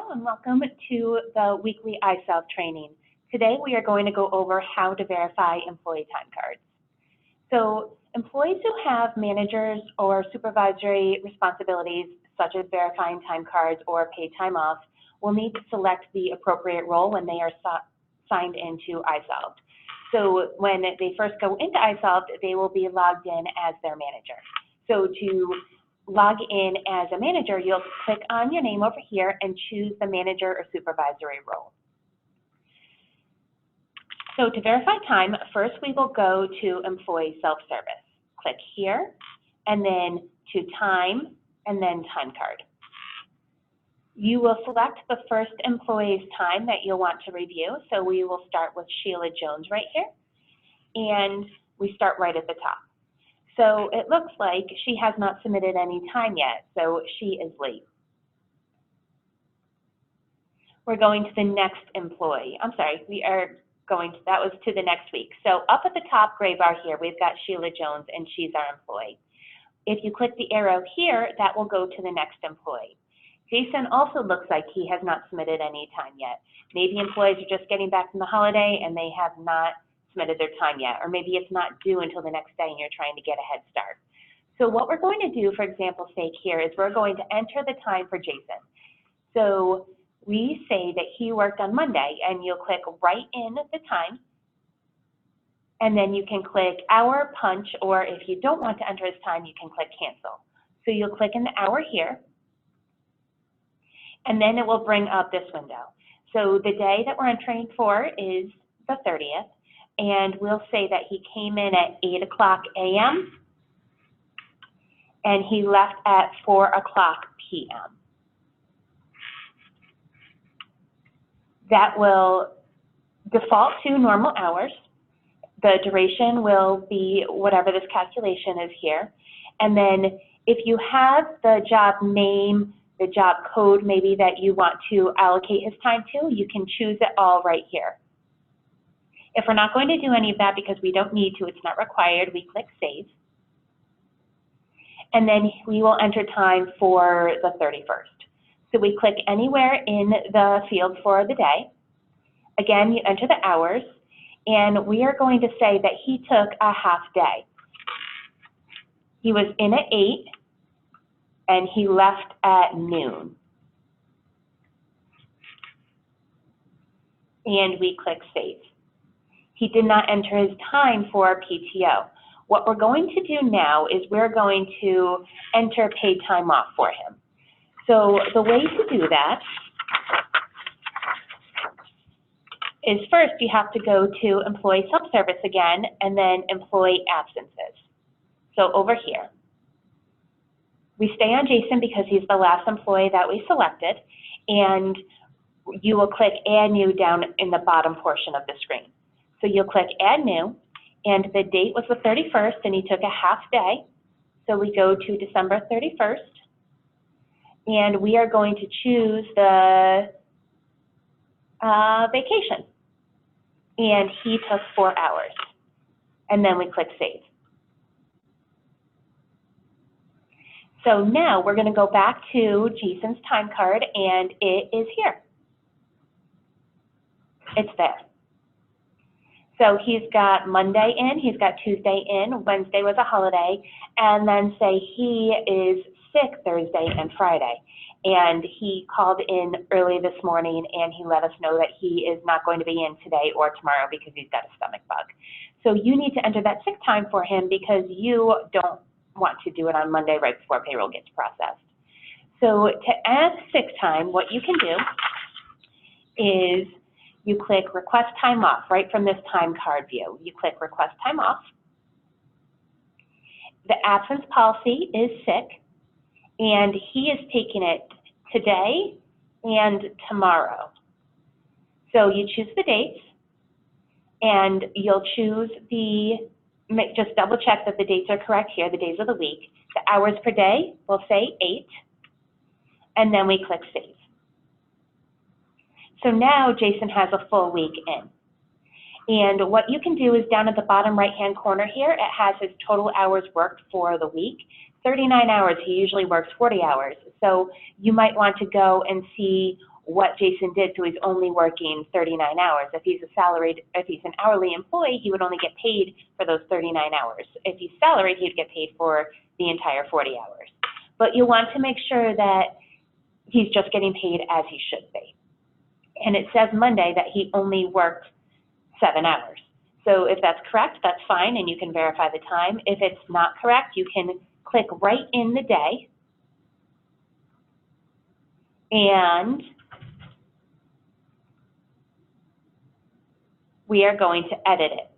Hello and welcome to the weekly iSolved training. Today we are going to go over how to verify employee time cards. So employees who have managers or supervisory responsibilities such as verifying time cards or paid time off will need to select the appropriate role when they are signed into iSolved. So when they first go into iSolved, they will be logged in as their manager. So to log in as a manager, you'll click on your name over here and choose the manager or supervisory role. So to verify time, first we will go to employee self-service. Click here, and then to time, and then time card. You will select the first employee's time that you'll want to review. So we will start with Sheila Jones right here, and we start right at the top. So it looks like she has not submitted any time yet, so she is late. We're going to the next employee. I'm sorry, we are going to, that was to the next week. So up at the top gray bar here, we've got Sheila Jones, and she's our employee. If you click the arrow here, that will go to the next employee. Jason also looks like he has not submitted any time yet. Maybe employees are just getting back from the holiday and they have not submitted their time yet, or maybe it's not due until the next day and you're trying to get a head start. So what we're going to do, for example's sake here, is we're going to enter the time for Jason. So we say that he worked on Monday, and you'll click right in the time, and then you can click hour, punch, or if you don't want to enter his time, you can click cancel. So you'll click in the hour here, and then it will bring up this window. So the day that we're entering for is the 30th, and we'll say that he came in at 8 o'clock a.m. and he left at 4 o'clock p.m. That will default to normal hours. The duration will be whatever this calculation is here. And then if you have the job name, the job code maybe that you want to allocate his time to, you can choose it all right here. If we're not going to do any of that because we don't need to, it's not required, we click Save. And then we will enter time for the 31st. So we click anywhere in the field for the day. Again, you enter the hours, and we are going to say that he took a half day. He was in at 8, and he left at noon. And we click Save. He did not enter his time for PTO. What we're going to do now is we're going to enter paid time off for him. So the way to do that is first you have to go to employee self-service again, and then employee absences. So over here, we stay on Jason because he's the last employee that we selected, and you will click Add New down in the bottom portion of the screen. So you'll click Add New, and the date was the 31st, and he took a half day. So we go to December 31st, and we are going to choose the vacation. And he took 4 hours. And then we click Save. So now we're going to go back to Jason's time card, and it is here. It's there. So he's got Monday in, he's got Tuesday in, Wednesday was a holiday, and then say he is sick Thursday and Friday. And he called in early this morning and he let us know that he is not going to be in today or tomorrow because he's got a stomach bug. So you need to enter that sick time for him because you don't want to do it on Monday right before payroll gets processed. So to add sick time, what you can do is you click Request Time Off right from this time card view. You click Request Time Off. The absence policy is sick, and he is taking it today and tomorrow. So you choose the dates, and you'll choose just double check that the dates are correct here, the days of the week. The hours per day, we'll say 8, and then we click Save. So now Jason has a full week in. And what you can do is down at the bottom right-hand corner here, it has his total hours worked for the week. 39 hours, he usually works 40 hours. So you might want to go and see what Jason did, so he's only working 39 hours. If he's an hourly employee, he would only get paid for those 39 hours. If he's salaried, he'd get paid for the entire 40 hours. But you want to make sure that he's just getting paid as he should be. And it says Monday that he only worked 7 hours. So if that's correct, that's fine, and you can verify the time. If it's not correct, you can click right in the day, and we are going to edit it.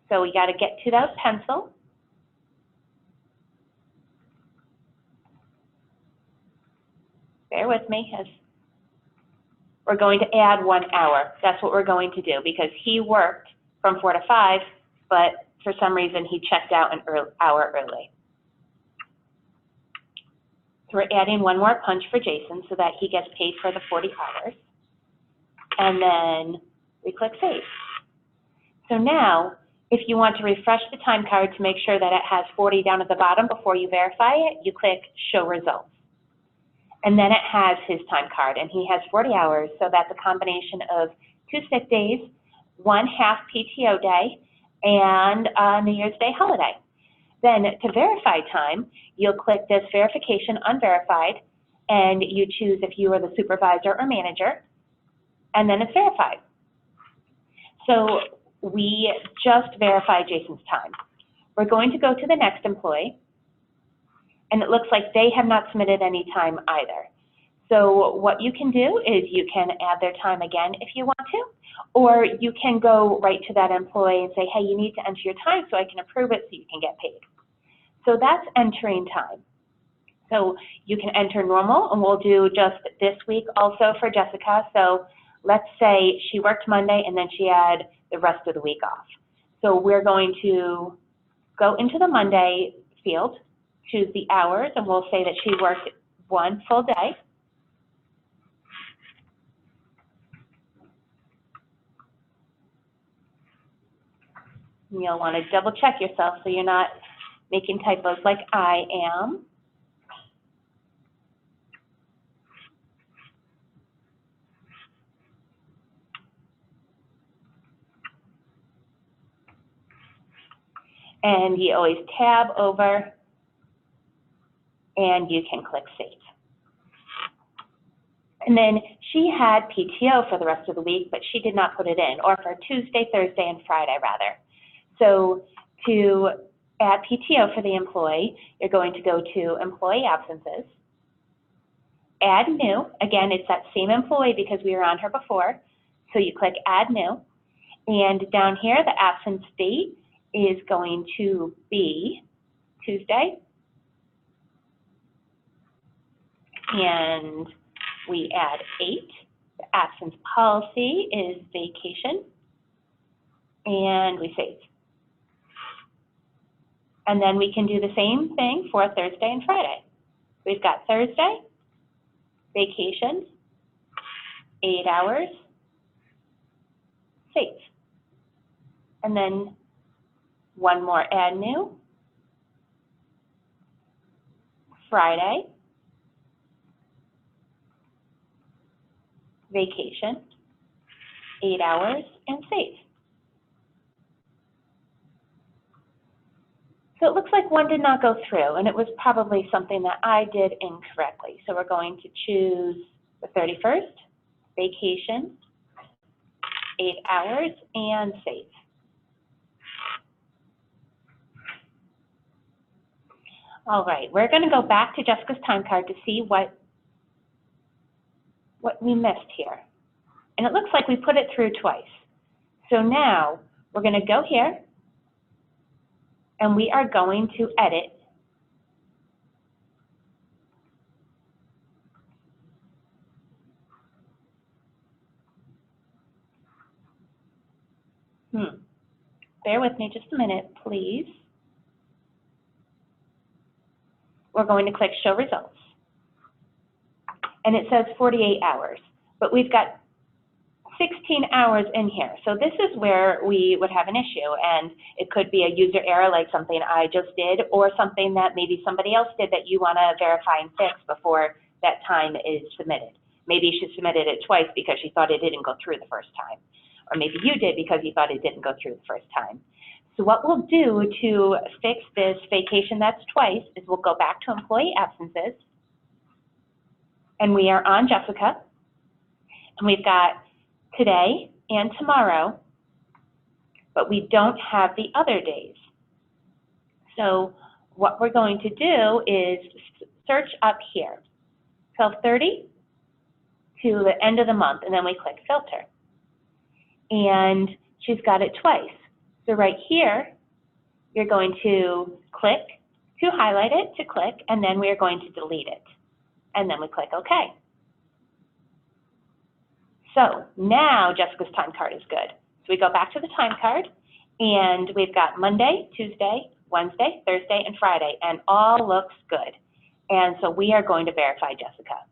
So we got to get to that pencil. Bear with me, as we're going to add 1 hour. That's what we're going to do, because he worked from 4 to 5, but for some reason he checked out an hour early. So we're adding 1 more punch for Jason so that he gets paid for the 40 hours. And then we click Save. So now, if you want to refresh the time card to make sure that it has 40 down at the bottom before you verify it, you click Show Results. And then it has his time card, and he has 40 hours, so that's a combination of 2 sick days, 1 half PTO day, and a New Year's Day holiday. Then to verify time, you'll click this Verification Unverified, and you choose if you are the supervisor or manager, and then it's verified. So we just verified Jason's time. We're going to go to the next employee, and it looks like they have not submitted any time either. So what you can do is you can add their time again if you want to, or you can go right to that employee and say, hey, you need to enter your time so I can approve it so you can get paid. So that's entering time. So you can enter normal, and we'll do just this week also for Jessica. So let's say she worked Monday and then she had the rest of the week off. So we're going to go into the Monday field, choose the hours, and we'll say that she worked 1 full day. You'll want to double check yourself so you're not making typos like I am. And you always tab over, and you can click Save. And then she had PTO for the rest of the week, but she did not put it in, or for Tuesday, Thursday, and Friday, rather. So to add PTO for the employee, you're going to go to Employee Absences, Add New. Again, it's that same employee because we were on her before. So you click Add New. And down here, the absence date is going to be Tuesday. And we add 8. The absence policy is vacation. And we save. And then we can do the same thing for Thursday and Friday. We've got Thursday, vacation, 8 hours, save. And then 1 more add new, Friday, vacation, 8 hours, and save. So it looks like one did not go through, and it was probably something that I did incorrectly. So we're going to choose the 31st, vacation, 8 hours, and save. All right, we're going to go back to Jessica's time card to see what we missed here. And it looks like we put it through twice. So now we're going to go here, and we are going to edit Bear with me just a minute, please. We're going to click Show Results. And it says 48 hours, but we've got 16 hours in here. So this is where we would have an issue, and it could be a user error like something I just did, or something that maybe somebody else did that you want to verify and fix before that time is submitted. Maybe she submitted it twice because she thought it didn't go through the first time. Or maybe you did because you thought it didn't go through the first time. So what we'll do to fix this vacation that's twice is we'll go back to employee absences, and we are on Jessica, and we've got today and tomorrow, but we don't have the other days. So what we're going to do is search up here, 12/30 to the end of the month, and then we click filter. And she's got it twice. So right here, you're going to click to highlight it, to click, and then we are going to delete it. And then we click OK. So now Jessica's time card is good. So we go back to the time card, and we've got Monday, Tuesday, Wednesday, Thursday, and Friday, and all looks good. And so we are going to verify Jessica.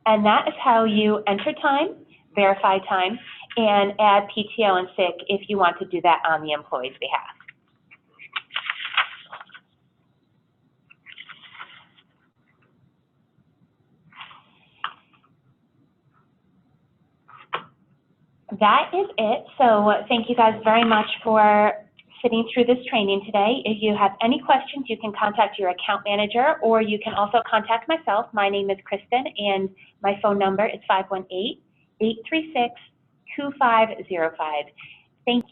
And that is how you enter time, verify time, and add PTO and sick if you want to do that on the employee's behalf. That is it. So thank you guys very much for sitting through this training today. If you have any questions, you can contact your account manager, or you can also contact myself. My name is Kristen, and my phone number is 518-836-2505. Thank you.